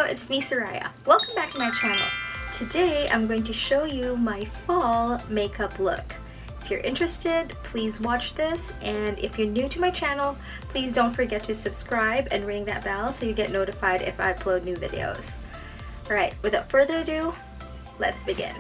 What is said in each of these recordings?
it's me Soraya. Welcome back to my channel. Today I'm going to show you my fall makeup look. If you're interested, please watch this, and if you're new to my channel, please don't forget to subscribe and ring that bell so you get notified if I upload new videos. Alright, without further ado, let's begin.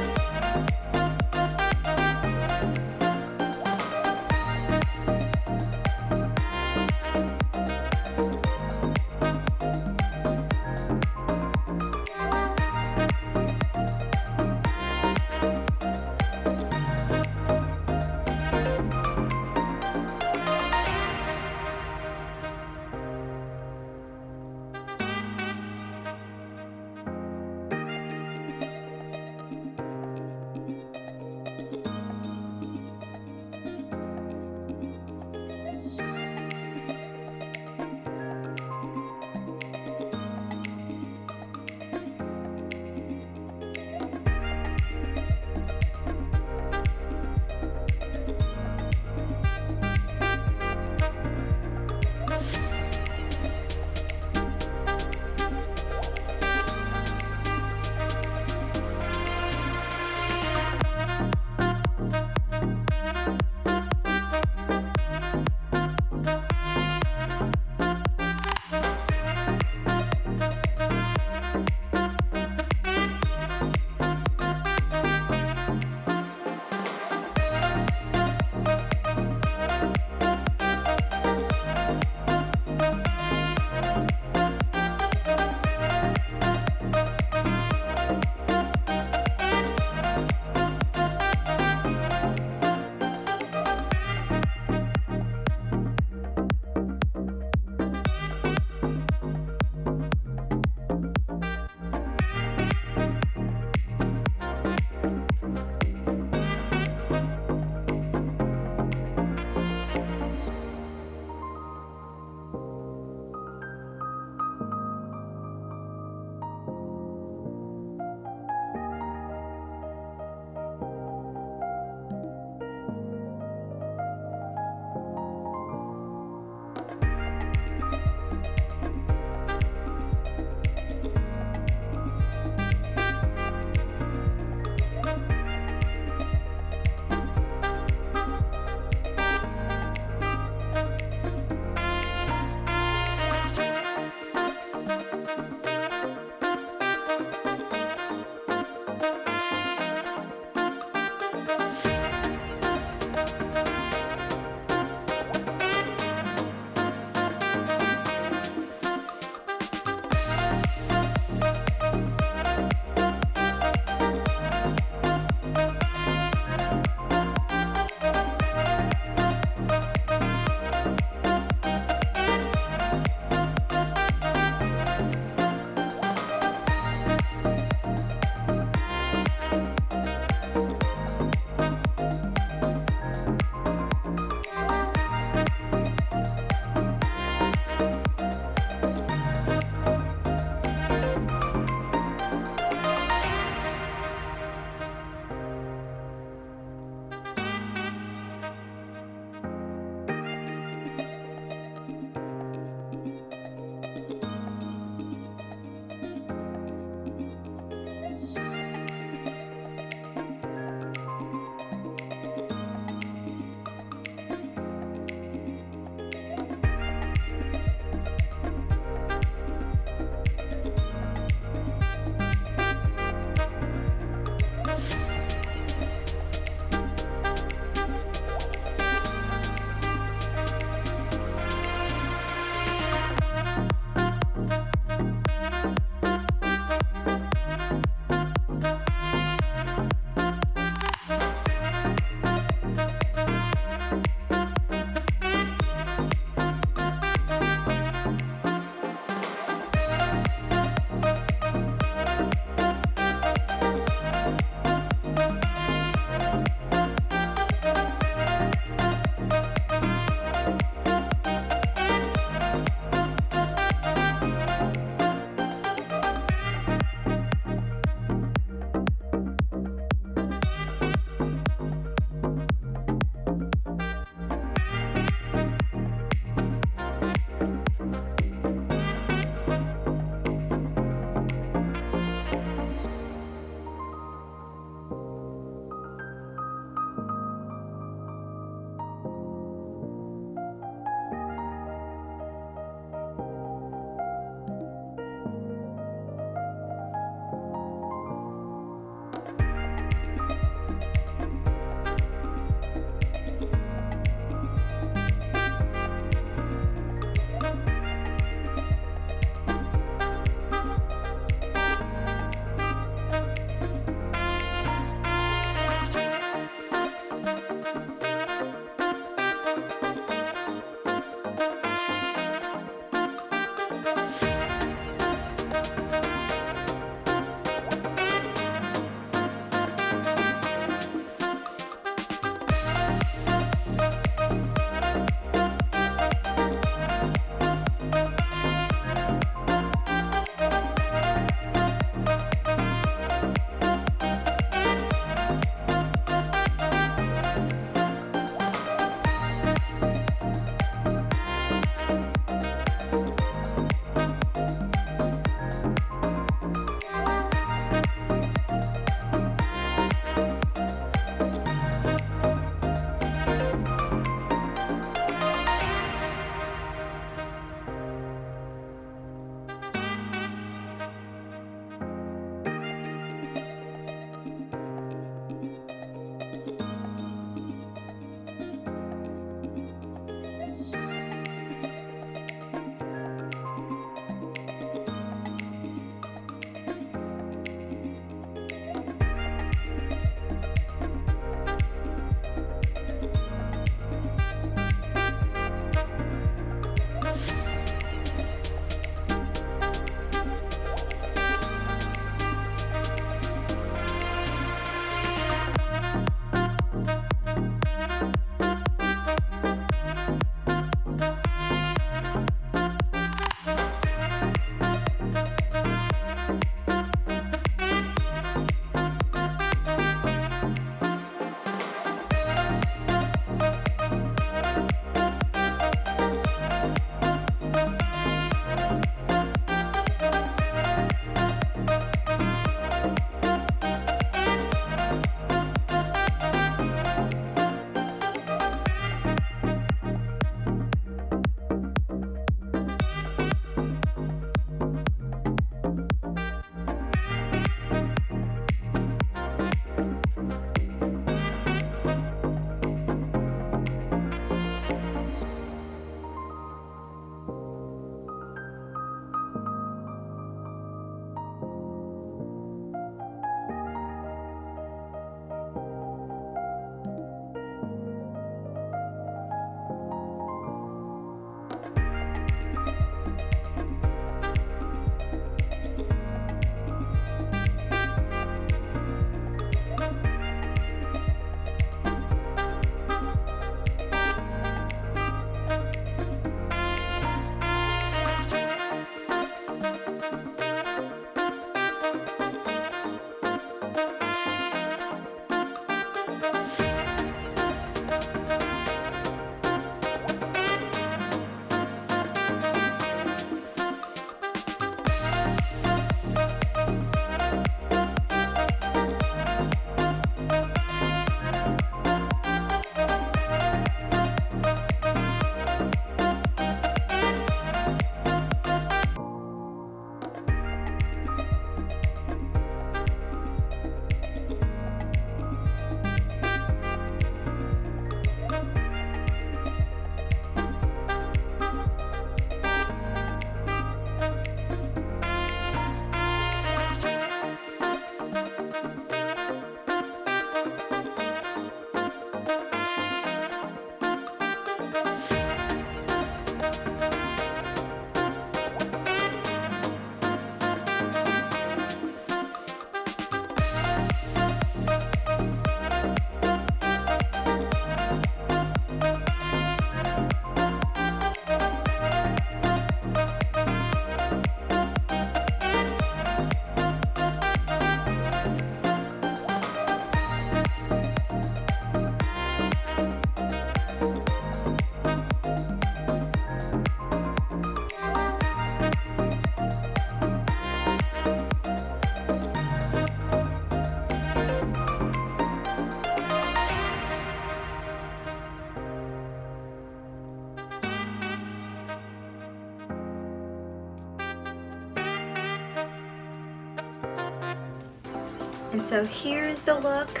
And so here's the look.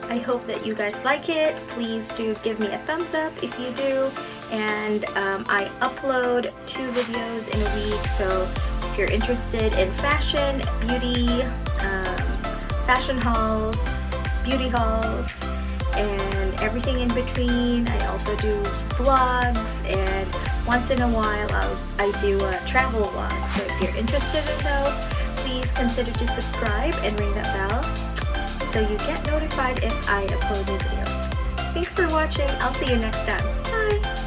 I hope that you guys like it. Please do give me a thumbs up if you do. And I upload 2 videos in a week, so if you're interested in fashion, beauty, fashion hauls, beauty hauls, and everything in between. I also do vlogs, and once in a while I do a travel vlog. So if you're interested in those, please consider to subscribe and ring that bell so you get notified if I upload new videos. Thanks for watching. I'll see you next time. Bye!